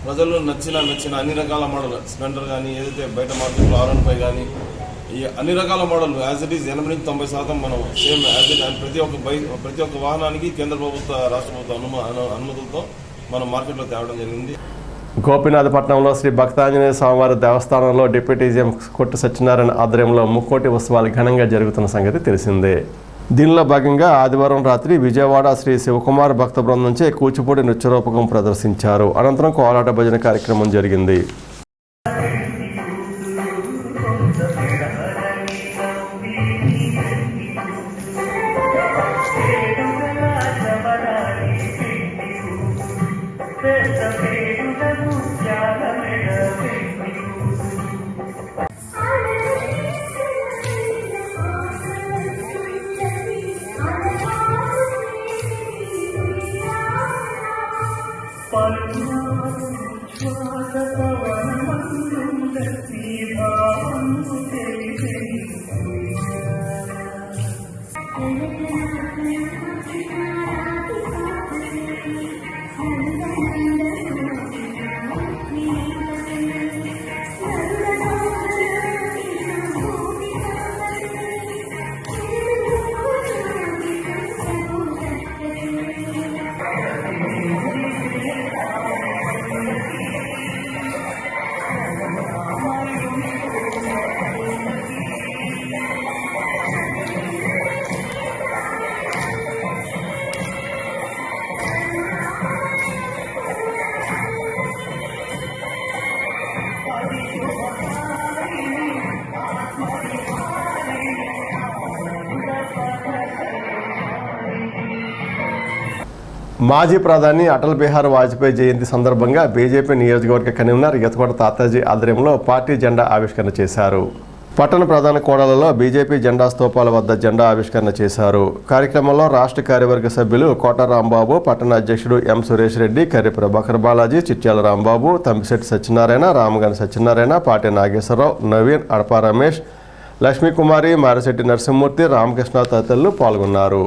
ప్రజలు నచ్చిన అన్ని రకాల మోడల్, స్ప్లెండర్ కానీ, ఏదైతే బయట మార్కెట్లో R15 కానీ, ఈ అన్ని రకాల మోడల్ యాజ్ ఇట్ ఈజ్ 80 నుంచి 90% మనం సేమ్ యాజ్ ఇట్ ప్రతి ఒక్క వాహనానికి కేంద్ర ప్రభుత్వ, రాష్ట్ర ప్రభుత్వ అనుమతులతో మనం మార్కెట్లో తేవడం జరిగింది. గోపీనాథపట్నంలో శ్రీ భక్తాంజనేయ స్వామివారి దేవస్థానంలో డిప్యూటీ సీఎం కొట్టు సత్యనారాయణ ఆధ్వర్యంలో ముక్కోటి ఉత్సవాలు ఘనంగా జరుగుతున్న సంగతి తెలిసిందే. దీనిలో భాగంగా ఆదివారం రాత్రి విజయవాడ శ్రీ శివకుమార్ భక్త బృందంచే కూచిపూడి నృత్యరూపకం ప్రదర్శించారు. అనంతరం కోలాట భజన కార్యక్రమం జరిగింది. మాజీ ప్రధాని అటల్ బిహారీ వాజ్పేయి జయంతి సందర్భంగా బీజేపీ నియోజకవర్గ కన్వీనర్ యతకోట తాతాజీ ఆధ్వర్యంలో పార్టీ జెండా ఆవిష్కరణ చేశారు. పట్టణ ప్రధాన కూడలలో బీజేపీ జెండా స్తూపాల వద్ద జెండా ఆవిష్కరణ చేశారు. కార్యక్రమంలో రాష్ట్ర కార్యవర్గ సభ్యులు కోట రాంబాబు, పట్టణ అధ్యక్షుడు ఎం సురేష్ రెడ్డి, కర్రి ప్రభాకర్ బాలాజీ, చిట్యాల రాంబాబు, తంపిశెట్టి సత్యనారాయణ, రామగాని సత్యనారాయణ, పాటి నాగేశ్వరరావు, నవీన్, అడపా రమేష్, లక్ష్మీకుమారి, మారిశెట్టి నరసింహమూర్తి, రామకృష్ణ తదితరులు పాల్గొన్నారు.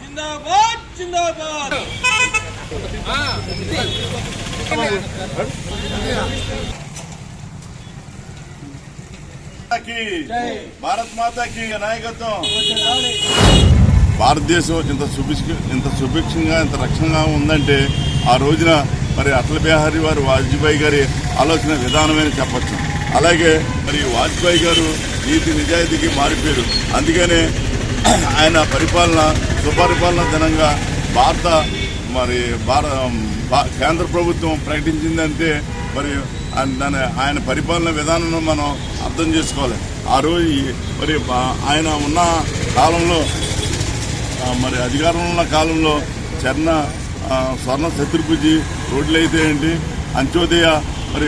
जिंदाबाद जिंदाबाद భారత్ మాతాకి నాయకత్వం. భారతదేశం ఇంత సుభిక్షంగా ఇంత రక్షణగా ఉందంటే ఆ రోజున మరి అటల్ బిహారీ వారు వాజ్పేయి గారి ఆలోచన విధానమని చెప్పచ్చు. అలాగే మరి వాజ్పేయి గారు నీతి నిజాయితీకి మారిపోయారు. అందుకనే ఆయన పరిపాలన సుపరిపాలన దినంగా కేంద్ర ప్రభుత్వం ప్రకటించిందంటే మరి ఆయన పరిపాలన విధానం మనం అర్థం చేసుకోవాలి. ఆ రోజు మరి ఆయన ఉన్న కాలంలో మరి అధికారంలో ఉన్న కాలంలో స్వర్ణ చతుర్భుజి రోడ్లు అయితే ఏంటి, అంత్యోదయ మరి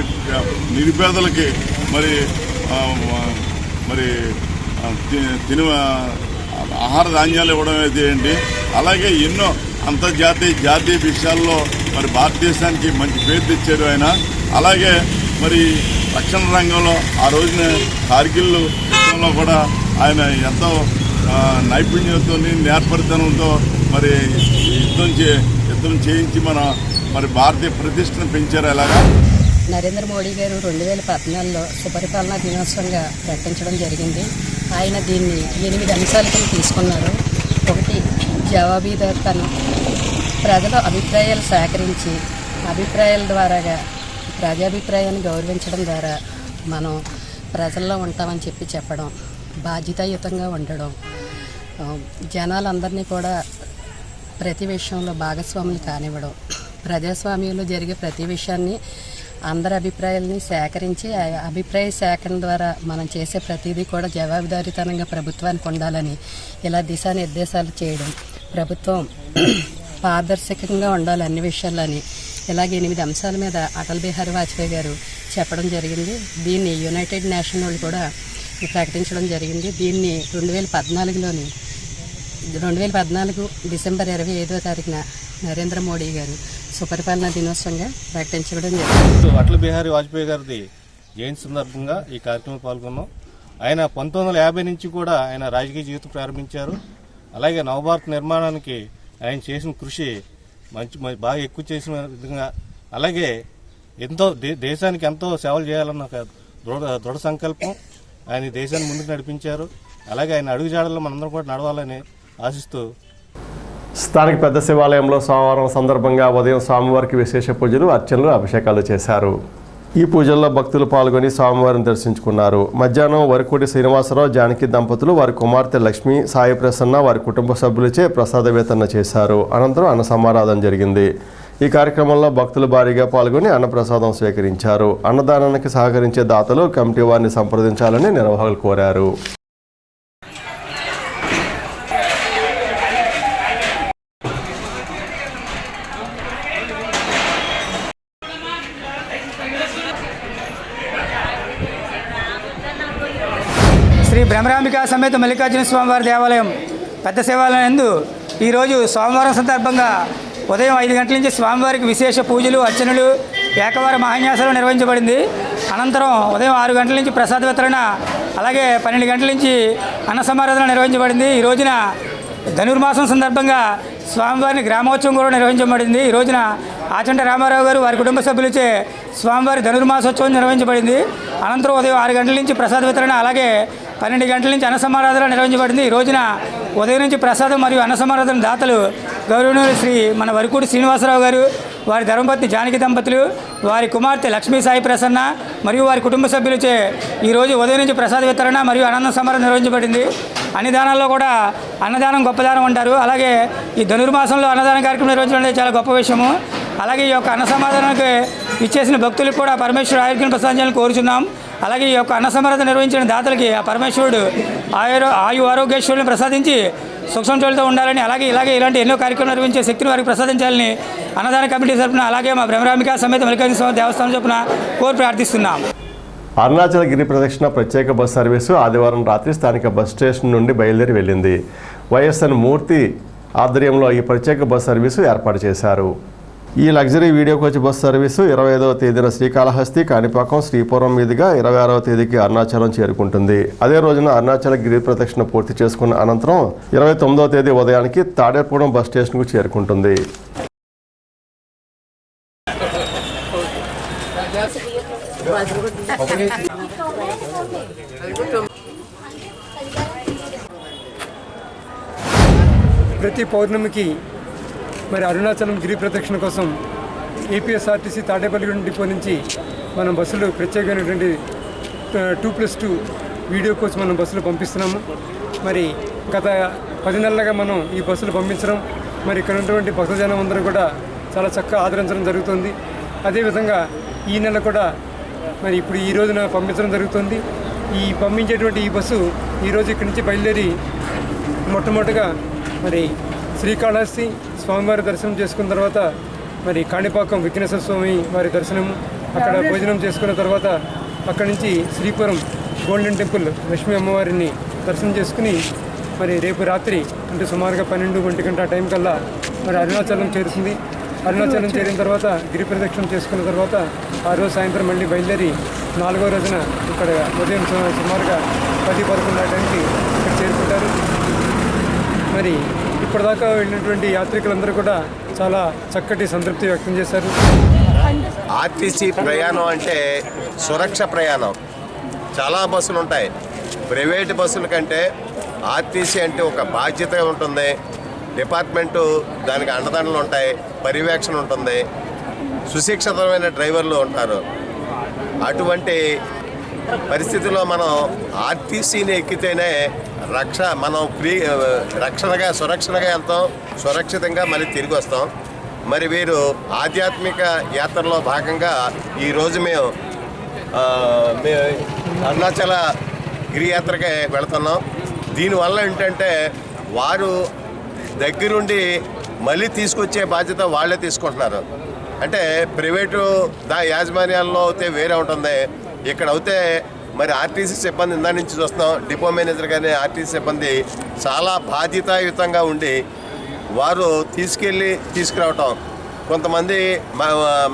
నిరుపేదలకి మరి ఆహార ధాన్యాలు ఇవ్వడం అయితే ఏంటి, అలాగే ఎన్నో అంతర్జాతీయ జాతీయ విషయాల్లో మరి భారతదేశానికి మంచి పేరు తెచ్చారు ఆయన. అలాగే మరి రక్షణ రంగంలో ఆ రోజున కార్గిల్ యుద్ధంలో కూడా ఆయన ఎంతో నైపుణ్యంతో నేర్పరితనంతో మరి యుద్ధం చేయించి మరి భారతీయ ప్రతిష్టను పెంచారు. అలాగా నరేంద్ర మోడీ గారు 2014లో సుపరిపాలనా దినోత్సవంగా ప్రకటించడం జరిగింది. ఆయన దీన్ని 8 అంశాల కింద తీసుకున్నారు. ఒకటి, జవాబుదారీతనం. ప్రజల అభిప్రాయాలు సేకరించి అభిప్రాయాల ద్వారాగా ప్రజాభిప్రాయాన్ని గౌరవించడం ద్వారా మనం ప్రజల్లో ఉంటామని చెప్పడం, బాధ్యతాయుతంగా ఉండడం, జనాలందరినీ కూడా ప్రతి విషయంలో భాగస్వాములు కానివ్వడం, ప్రజాస్వామ్యంలో జరిగే ప్రతి విషయాన్ని అందరి అభిప్రాయాలని సేకరించి ఆ అభిప్రాయ సేకరణ ద్వారా మనం చేసే ప్రతిదీ కూడా జవాబుదారీతనంగా ప్రభుత్వానికి ఉండాలని ఇలా దిశానిర్దేశాలు చేయడం, ప్రభుత్వం పారదర్శకంగా ఉండాలి అన్ని విషయాలని ఇలాగే 8 అంశాల మీద అటల్ బిహారీ వాజ్పేయి గారు చెప్పడం జరిగింది. దీన్ని యునైటెడ్ నేషన్ వాళ్ళు కూడా ప్రకటించడం జరిగింది. దీన్ని 2014 డిసెంబర్ 25వ తారీఖున నరేంద్ర మోడీ గారు సుపరిపాలనా దినోత్సవంగా ప్రకటించడం జరిగింది. అటల్ బిహారీ వాజ్పేయి గారిది జయంతి సందర్భంగా ఈ కార్యక్రమంలో పాల్గొన్నాం. ఆయన 1950 నుంచి కూడా ఆయన రాజకీయ జీవితం ప్రారంభించారు. అలాగే నవభారత నిర్మాణానికి ఆయన చేసిన కృషి బాగా ఎక్కువ చేసిన విధంగా, అలాగే ఎంతో దేశానికి ఎంతో సేవలు చేయాలన్న ఒక దృఢ సంకల్పం ఆయన దేశాన్ని ముందుకు నడిపించారు. అలాగే ఆయన అడుగుజాడల్లో మనందరం కూడా నడవాలని ఆశిస్తూ స్థానిక పెద్ద శివాలయంలో సోమవారం సందర్భంగా ఉదయం స్వామివారికి విశేష పూజలు, అర్చనలు, అభిషేకాలు చేశారు. ఈ పూజల్లో భక్తులు పాల్గొని స్వామివారిని దర్శించుకున్నారు. మధ్యాహ్నం వరకుడి శ్రీనివాసరావు, జానకి దంపతులు వారి కుమార్తె లక్ష్మి, సాయి ప్రసన్న వారి కుటుంబ సభ్యులచే ప్రసాద వితరణ చేశారు. అనంతరం అన్న సమారాధన జరిగింది. ఈ కార్యక్రమంలో భక్తులు భారీగా పాల్గొని అన్నప్రసాదం స్వీకరించారు. అన్నదానానికి సహకరించే దాతలు కమిటీ వారిని సంప్రదించాలని నిర్వాహకులు కోరారు. శ్రీ బ్రహ్మరాంబికా సమేత మల్లికార్జున స్వామివారి దేవాలయం పెద్ద శివాలయం నందు ఈరోజు సోమవారం సందర్భంగా ఉదయం 5 గంటల నుంచి స్వామివారికి విశేష పూజలు, అర్చనలు, ఏకవార మహాన్యాసాలు నిర్వహించబడింది. అనంతరం ఉదయం 6 గంటల నుంచి ప్రసాద వితరణ, అలాగే 12 గంటల నుంచి అన్న సమారాధన నిర్వహించబడింది. ఈ రోజున ధనుర్మాసం సందర్భంగా స్వామివారిని గ్రామోత్సవం కూడా నిర్వహించబడింది. ఈ రోజున ఆచంట రామారావు గారు వారి కుటుంబ సభ్యులచే స్వామివారి ధనుర్మాసోత్సవం నిర్వహించబడింది. అనంతరం ఉదయం 6 గంటల నుంచి ప్రసాద వితరణ, అలాగే 12 గంటల నుంచి అన్న సమారాధన నిర్వహించబడింది. ఈ రోజున ఉదయం నుంచి ప్రసాదం మరియు అన్న సమారాధన దాతలు గౌరవనీయులు శ్రీ మన వరకుడి శ్రీనివాసరావు గారు, వారి ధర్మపత్ని జానకి దంపతులు, వారి కుమార్తె లక్ష్మీ సాయి ప్రసన్న మరియు వారి కుటుంబ సభ్యులచే ఈరోజు ఉదయం నుంచి ప్రసాద వితరణ మరియు అన్న సమారాధన నిర్వహించబడింది. అన్నదానంలో కూడా అన్నదానం గొప్పదానం అంటారు. అలాగే ఈ ధనుర్మాసంలో అన్నదాన కార్యక్రమం నిర్వహించడం అనేది చాలా గొప్ప విషయము. అలాగే ఈ యొక్క అన్న సమాధానానికి ఇచ్చేసిన భక్తులకు కూడా పరమేశ్వరుడు ఆరోగ్యం ప్రసాదించాలని కోరుచున్నాం. అలాగే ఈ యొక్క అన్న సమారాధన నిర్వహించిన దాతలకి ఆ పరమేశ్వరుడు ఆయు ఆరోగ్యేశ్వరులను ప్రసాదించి సుఖసంతోషాలతో ఉండాలని, అలాగే ఇలాంటి ఎన్నో కార్యక్రమాలు నిర్వహించే శక్తిని వారికి ప్రసాదించాలని అన్నదాన కమిటీ తరపున, అలాగే మా బ్రహ్మరాంబికా సమేత మల్లికార్జున స్వామి దేవస్థానం చొప్పున కోరి ప్రార్థిస్తున్నాం. అరుణాచల్ గిరి ప్రదక్షిణ ప్రత్యేక బస్ సర్వీసు ఆదివారం రాత్రి స్థానిక బస్ స్టేషన్ నుండి బయలుదేరి వెళ్ళింది. వైఎస్ఎన్ మూర్తి ఆధ్వర్యంలో ఈ ప్రత్యేక బస్ సర్వీసు ఏర్పాటు చేశారు. ఈ luxury video coach bus service 25వ తేదీన శ్రీకాళహస్తి, కాణిపాకం, శ్రీపురం మీదుగా 26వ తేదీకి అరుణాచలం చేరుకుంటుంది. అదే రోజున అరుణాచల గిరి ప్రదక్షిణ పూర్తి చేసుకున్న అనంతరం 29వ తేదీ ఉదయానికి తాడేపూడెం బస్ స్టేషన్కు చేరుకుంటుంది. ప్రతి పౌర్ణమికి మరి అరుణాచలం గిరి ప్రదక్షిణ కోసం ఏపీఎస్ఆర్టీసీ తాడేపల్లిగూడెం డిపో నుంచి మనం బస్సులు ప్రత్యేకమైనటువంటి 2+2 వీడియో కోచ్ మనం బస్సులు పంపిస్తున్నాము. మరి గత 10 నెలలుగా మనం ఈ బస్సులు పంపించడం, మరి ఇక్కడ ఉన్నటువంటి భక్తజనం అందరూ కూడా చాలా చక్కగా ఆదరించడం జరుగుతుంది. అదేవిధంగా ఈ నెల కూడా మరి ఇప్పుడు ఈ రోజున పంపించడం జరుగుతుంది. ఈ పంపించేటువంటి ఈ బస్సు ఈరోజు ఇక్కడి నుంచి బయలుదేరి మొట్టమొదటిగా మరి శ్రీకాళహస్తి స్వామివారి దర్శనం చేసుకున్న తర్వాత మరి కాణిపాకం విఘ్నేశ్వర స్వామి వారి దర్శనము, అక్కడ భోజనం చేసుకున్న తర్వాత అక్కడి నుంచి శ్రీపురం గోల్డెన్ టెంపుల్ లక్ష్మీ అమ్మవారిని దర్శనం చేసుకుని మరి రేపు రాత్రి అంటే సుమారుగా 12 గంట టైం కల్లా మరి అరుణాచలం చేరుతుంది. అరుణాచలం చేరిన తర్వాత గిరి ప్రదక్షిణ చేసుకున్న తర్వాత ఆ రోజు సాయంత్రం మళ్ళీ బయలుదేరి 4వ రోజున ఇక్కడ ఉదయం సుమారుగా 10-11 టైంకి ఇక్కడ చేరుకుంటారు. మరి ఇప్పటిదాకా వెళ్ళినటువంటి యాత్రికులందరూ కూడా చాలా చక్కటి సంతృప్తి వ్యక్తం చేశారు. ఆర్టీసీ ప్రయాణం అంటే సురక్ష ప్రయాణం. చాలా బస్సులు ఉంటాయి. ప్రైవేటు బస్సుల కంటే ఆర్టీసీ అంటే ఒక బాధ్యత ఉంటుంది. డిపార్ట్మెంటు దానికి అండదండలు ఉంటాయి, పర్యవేక్షణ ఉంటుంది, సుశిక్షితమైన డ్రైవర్లు ఉంటారు. అటువంటి పరిస్థితుల్లో మనం ఆర్టీసీని ఎక్కితేనే మనం సురక్షణగా వెళ్తాం, సురక్షితంగా మళ్ళీ తిరిగి వస్తాం. మరి వీరు ఆధ్యాత్మిక యాత్రలో భాగంగా ఈరోజు మేము అరుణాచల గిరియాత్రకే వెళుతున్నాం. దీనివల్ల ఏంటంటే వారు దగ్గరుండి మళ్ళీ తీసుకొచ్చే బాధ్యత వాళ్ళే తీసుకుంటున్నారు. అంటే ప్రైవేటు యాజమాన్యాల్లో అయితే వేరే ఉంటుంది, ఇక్కడ అయితే మరి ఆర్టీసీ సిబ్బంది ఇందా నుంచి చూస్తున్నాం, డిపో మేనేజర్ కానీ ఆర్టీసీ సిబ్బంది చాలా బాధ్యతాయుతంగా ఉండి వారు తీసుకురావటం. కొంతమంది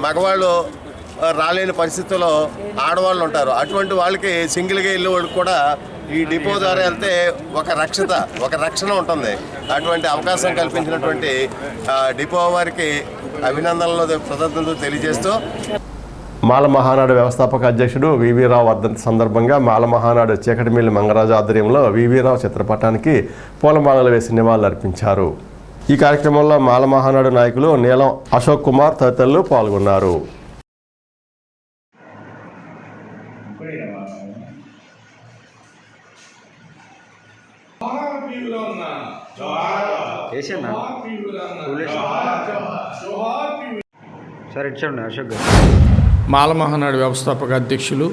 మగవాళ్ళు రాలేని పరిస్థితుల్లో ఆడవాళ్ళు ఉంటారు. అటువంటి వాళ్ళకి సింగిల్గా వెళ్ళే వాళ్ళకి కూడా ఈ డిపో ద్వారా వెళ్తే ఒక రక్షణ ఉంటుంది. అటువంటి అవకాశం కల్పించినటువంటి డిపో వారికి అభినందనలు కృతజ్ఞతలు తెలియజేస్తూ మాల మహానాడు వ్యవస్థాపక అధ్యక్షుడు వివి రావు వర్ధంతి సందర్భంగా మాల మహానాడు చీకటిమిల్లి మంగరాజు ఆధ్వర్యంలో వివి రావు చిత్రపటానికి పూలమాలలు వేసి నివాళులు అర్పించారు. ఈ కార్యక్రమంలో మాల మహానాడు నాయకులు నీలం అశోక్ కుమార్ తదితరులు పాల్గొన్నారు. మాల మహానాడు వ్యవస్థాపక అధ్యక్షులు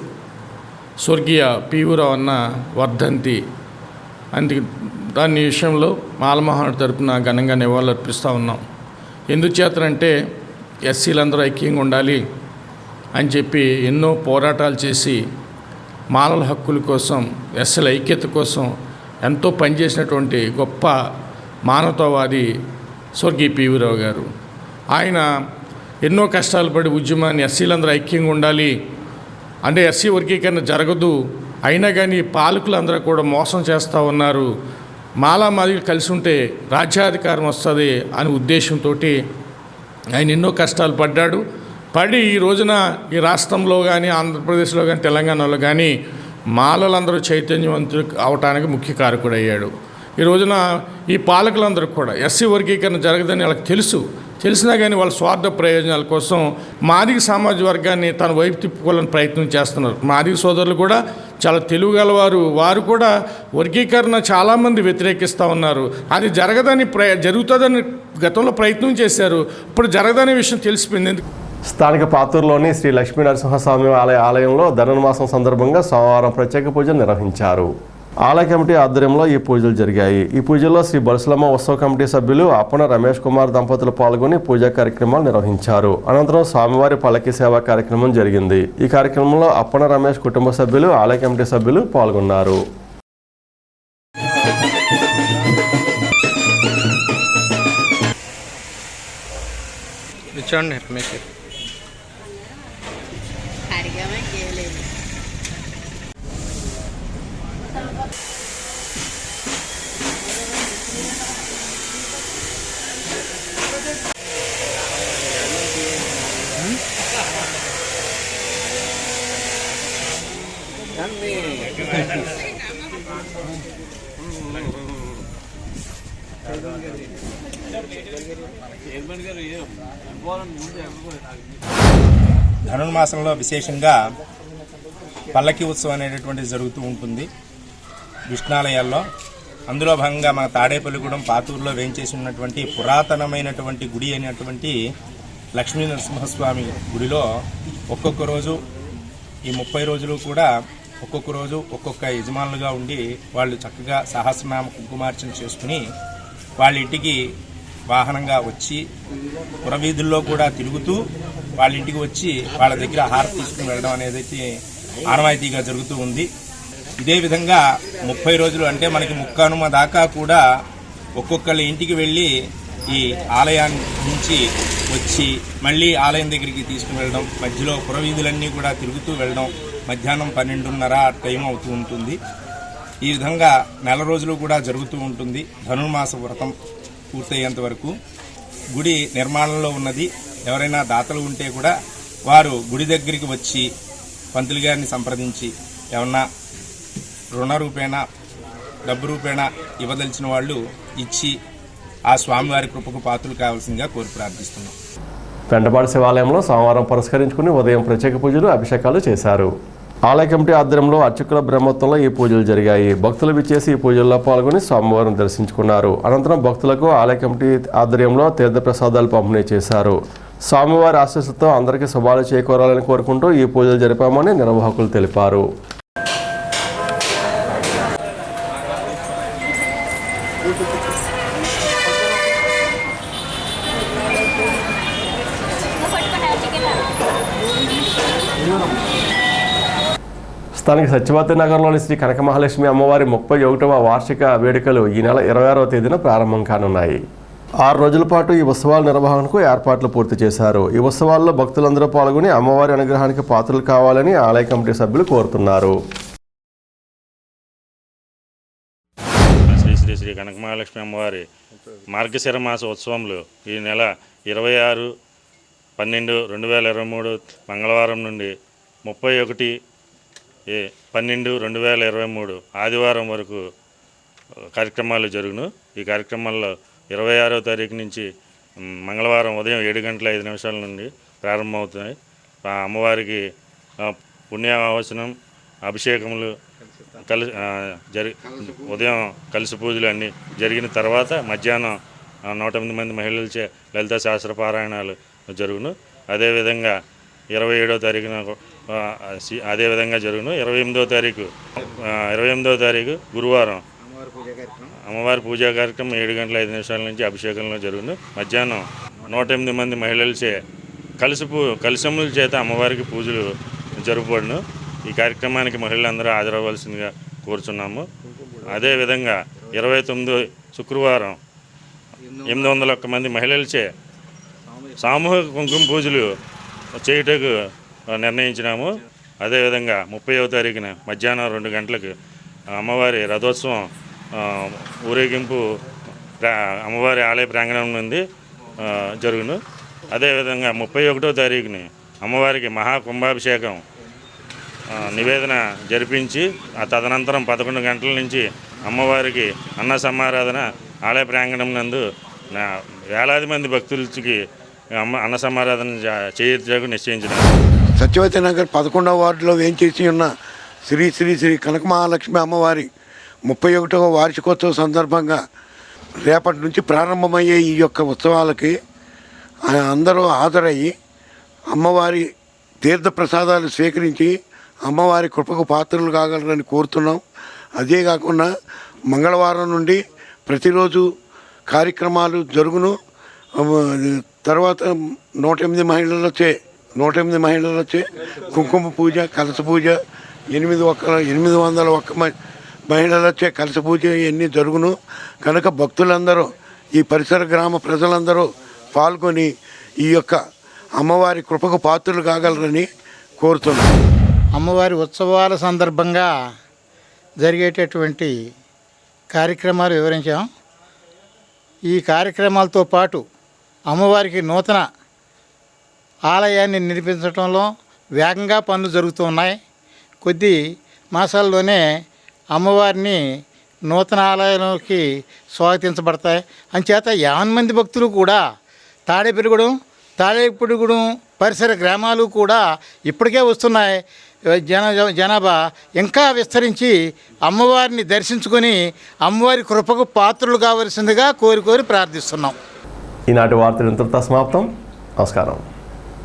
స్వర్గీయ పివిరావు అన్న వర్ధంతి అందుకే దాని విషయంలో మాల మహానాడు తరపున ఘనంగా నివాళులు అర్పిస్తూ ఉన్నాం. ఎందుచేతనంటే ఎస్సీలందరూ ఐక్యంగా ఉండాలి అని చెప్పి ఎన్నో పోరాటాలు చేసి మాలల హక్కుల కోసం, ఎస్సీల ఐక్యత కోసం ఎంతో పనిచేసినటువంటి గొప్ప మానవతావాది స్వర్గీయ పివిరావు గారు. ఆయన ఎన్నో కష్టాలు పడి ఉద్యమాన్ని ఎస్సీలందరూ ఐక్యంగా ఉండాలి అంటే ఎస్సీ వర్గీకరణ జరగదు, అయినా కానీ పాలకులందరూ కూడా మోసం చేస్తూ ఉన్నారు, మాలామాదిలు కలిసి ఉంటే రాజ్యాధికారం వస్తుంది అనే ఉద్దేశంతో ఆయన ఎన్నో కష్టాలు పడి ఈ రోజున ఈ రాష్ట్రంలో కానీ ఆంధ్రప్రదేశ్లో కానీ తెలంగాణలో కానీ మాలలందరూ చైతన్యవంతులు అవటానికి ముఖ్య కారకుడు అయ్యాడు. ఈ రోజున ఈ పాలకులందరూ కూడా ఎస్సీ వర్గీకరణ జరగదని వాళ్ళకి తెలిసినా కానీ వాళ్ళ స్వార్థ ప్రయోజనాల కోసం మాదిగ సామాజిక వర్గాన్ని తన వైపు తిప్పుకోవాలని ప్రయత్నం చేస్తున్నారు. మాదిగ సోదరులు కూడా చాలా తెలివిగలవారు, వారు కూడా వర్గీకరణ చాలామంది వ్యతిరేకిస్తూ ఉన్నారు. అది జరుగుతుందని గతంలో ప్రయత్నం చేశారు, ఇప్పుడు జరగదనే విషయం తెలిసిపోయింది. స్థానిక పాతూరులోని శ్రీ లక్ష్మీ నరసింహస్వామి ఆలయంలో ధనుర్మాసం సందర్భంగా సోమవారం ప్రత్యేక పూజలు నిర్వహించారు. ఆలయ కమిటీ ఆధ్వర్యంలో ఈ పూజలు జరిగాయి. ఈ పూజల్లో శ్రీ బలుసులమ్మ ఉత్సవ కమిటీ సభ్యులు అప్పన రమేష్ కుమార్ దంపతులు పాల్గొని పూజా కార్యక్రమాలు నిర్వహించారు. అనంతరం స్వామివారి పల్లకి సేవా కార్యక్రమం జరిగింది. ఈ కార్యక్రమంలో అప్పన రమేష్ కుటుంబ సభ్యులు, ఆలయ కమిటీ సభ్యులు పాల్గొన్నారు. ధనుర్మాసంలో విశేషంగా పల్లకి ఉత్సవం అనేటటువంటిది జరుగుతూ ఉంటుంది విష్ణాలయాల్లో. అందులో భాగంగా మన తాడేపల్లిగూడెం పాతూరులో వేయించేసి ఉన్నటువంటి పురాతనమైనటువంటి గుడి అయినటువంటి లక్ష్మీ నరసింహస్వామి గుడిలో ఒక్కొక్క రోజు ఈ 30 రోజులు కూడా ఒక్కొక్క రోజు ఒక్కొక్క యజమానులుగా ఉండి వాళ్ళు చక్కగా సహస్రనామ కుంకుమార్చన చేసుకుని వాళ్ళ ఇంటికి వాహనంగా వచ్చి పురవీధుల్లో కూడా తిరుగుతూ వాళ్ళ ఇంటికి వచ్చి వాళ్ళ దగ్గర హారతి తీసుకుని వెళ్ళడం అనేది ఆనవాయితీగా జరుగుతూ ఉంది. ఇదే విధంగా 30 రోజులు అంటే మనకి ముక్కానుమ దాకా కూడా ఒక్కొక్కళ్ళ ఇంటికి వెళ్ళి ఈ ఆలయాన్ని నుంచి వచ్చి మళ్ళీ ఆలయం దగ్గరికి తీసుకుని వెళ్ళడం, మధ్యలో పురవీధులన్నీ కూడా తిరుగుతూ వెళ్ళడం, మధ్యాహ్నం 12:30 టైం అవుతూ ఉంటుంది. ఈ విధంగా నెల రోజులు కూడా జరుగుతూ ఉంటుంది. ధనుర్మాస వ్రతం పూర్తయ్యేంత వరకు గుడి నిర్మాణంలో ఉన్నది. ఎవరైనా దాతలు ఉంటే కూడా వారు గుడి దగ్గరికి వచ్చి పంతులు గారిని సంప్రదించి ఏమన్నా రుణ రూపేణా డబ్బు రూపేణా ఇవ్వదలిచిన వాళ్ళు ఇచ్చి ఆ స్వామివారి కృపకు పాత్రలు కావాల్సిందిగా కోరి ప్రార్థిస్తున్నాం. పెంటపాడు శివాలయంలో సోమవారం పురస్కరించుకుని ఉదయం ప్రత్యేక పూజలు, అభిషేకాలు చేశారు. ఆలయ కమిటీ ఆధ్వర్యంలో అర్చకుల బ్రహ్మోత్సవంలో ఈ పూజలు జరిగాయి. భక్తులు విచ్చేసి ఈ పూజల్లో పాల్గొని స్వామివారిని దర్శించుకున్నారు. అనంతరం భక్తులకు ఆలయ కమిటీ ఆధ్వర్యంలో తీర్థప్రసాదాలు పంపిణీ చేశారు. స్వామివారి ఆశీస్సుతో అందరికీ శుభాలు చేకూరాలని కోరుకుంటూ ఈ పూజలు జరిపామని నిర్వాహకులు తెలిపారు. స్థానిక సత్యవతి నగర్లోని శ్రీ కనక మహాలక్ష్మి అమ్మవారి 31వ వార్షిక వేడుకలు ఈ నెల 26వ తేదీన ప్రారంభం కానున్నాయి. 6 రోజుల పాటు ఈ ఉత్సవాల నిర్వహణకు ఏర్పాట్లు పూర్తి చేశారు. ఈ ఉత్సవాల్లో భక్తులందరూ పాల్గొని అమ్మవారి అనుగ్రహానికి పాత్రలు కావాలని ఆలయ కమిటీ సభ్యులు కోరుతున్నారు. శ్రీ శ్రీ శ్రీ కనక మహాలక్ష్మి అమ్మవారి మార్గశిర మాస ఉత్సవంలో ఈ నెల 26/12/2023 మంగళవారం నుండి 31/12/2023 ఆదివారం వరకు కార్యక్రమాలు జరుగును. ఈ కార్యక్రమాల్లో 26వ తారీఖు నుంచి మంగళవారం ఉదయం 7:05 నుండి ప్రారంభమవుతాయి. అమ్మవారికి పుణ్యావసనం, అభిషేకములు ఉదయం కలిసి పూజలు అన్నీ జరిగిన తర్వాత మధ్యాహ్నం 108 మంది మహిళలచే లలిత శాస్త్ర పారాయణాలు జరుగును. అదేవిధంగా 27వ తారీఖున అదేవిధంగా జరుగును. 28వ తారీఖు గురువారం అమ్మవారి పూజా కార్యక్రమం 7:05 నుంచి అభిషేకంలో జరుగును. మధ్యాహ్నం 108 మంది మహిళలచే కలశముల చేత అమ్మవారికి పూజలు జరుపుబడును. ఈ కార్యక్రమానికి మహిళలందరూ హాజరవ్వాల్సిందిగా కోరుచున్నాము. అదేవిధంగా 29 శుక్రవారం 801 మంది మహిళలచే సామూహిక కుంకుమ పూజలు చేయుటకు నిర్ణయించినాము. అదేవిధంగా 30వ తారీఖున మధ్యాహ్నం 2 గంటలకు అమ్మవారి రథోత్సవం ఊరేగింపు అమ్మవారి ఆలయ ప్రాంగణం నుండి జరుగును. అదేవిధంగా 31వ తారీఖుని అమ్మవారికి మహాకుంభాభిషేకం నివేదన జరిపించి ఆ తదనంతరం 11 గంటల నుంచి అమ్మవారికి అన్న సమారాధన ఆలయ ప్రాంగణం నందు వేలాది మంది భక్తులకి అన్న సమారాధన చేయటకు నిశ్చయించినారు. సత్యవతి నగర్ 11వ వార్డులో వేంచేసి ఉన్న శ్రీ శ్రీ శ్రీ కనక మహాలక్ష్మి అమ్మవారి 31వ వార్షికోత్సవం సందర్భంగా రేపటి నుంచి ప్రారంభమయ్యే ఈ యొక్క ఉత్సవాలకి అందరూ హాజరయ్యి అమ్మవారి తీర్థప్రసాదాలు స్వీకరించి అమ్మవారి కృపకు పాత్రలు కాగలరని కోరుతున్నాం. అదే కాకుండా మంగళవారం నుండి ప్రతిరోజు కార్యక్రమాలు జరుగును. తర్వాత 108 మహిళలచే కుంకుమ పూజ, కలశ పూజ, 801 మహిళలచే కలశ పూజ ఇవన్నీ జరుగును. కనుక భక్తులందరూ, ఈ పరిసర గ్రామ ప్రజలందరూ పాల్గొని ఈ యొక్క అమ్మవారి కృపకు పాత్రలు కాగలరని కోరుతున్నాం. అమ్మవారి ఉత్సవాల సందర్భంగా జరిగేటటువంటి కార్యక్రమాలు వివరించాం. ఈ కార్యక్రమాలతో పాటు అమ్మవారికి నూతన ఆలయాన్ని నిర్మించడంలో వేగంగా పనులు జరుగుతూ ఉన్నాయి. కొద్ది మాసాల్లోనే అమ్మవారిని నూతన ఆలయంలోకి స్వాగతించబడతాయి. అంచేత 50 మంది భక్తులు కూడా తాడేపల్లిగూడెం పరిసర గ్రామాలు కూడా ఇప్పటికే వస్తున్నాయి. జనాభా ఇంకా విస్తరించి అమ్మవారిని దర్శించుకొని అమ్మవారి కృపకు పాత్రలు కావలసిందిగా కోరి ప్రార్థిస్తున్నాం. ఈనాటి వార్తలు ఇంతటితో సమాప్తం. నమస్కారం.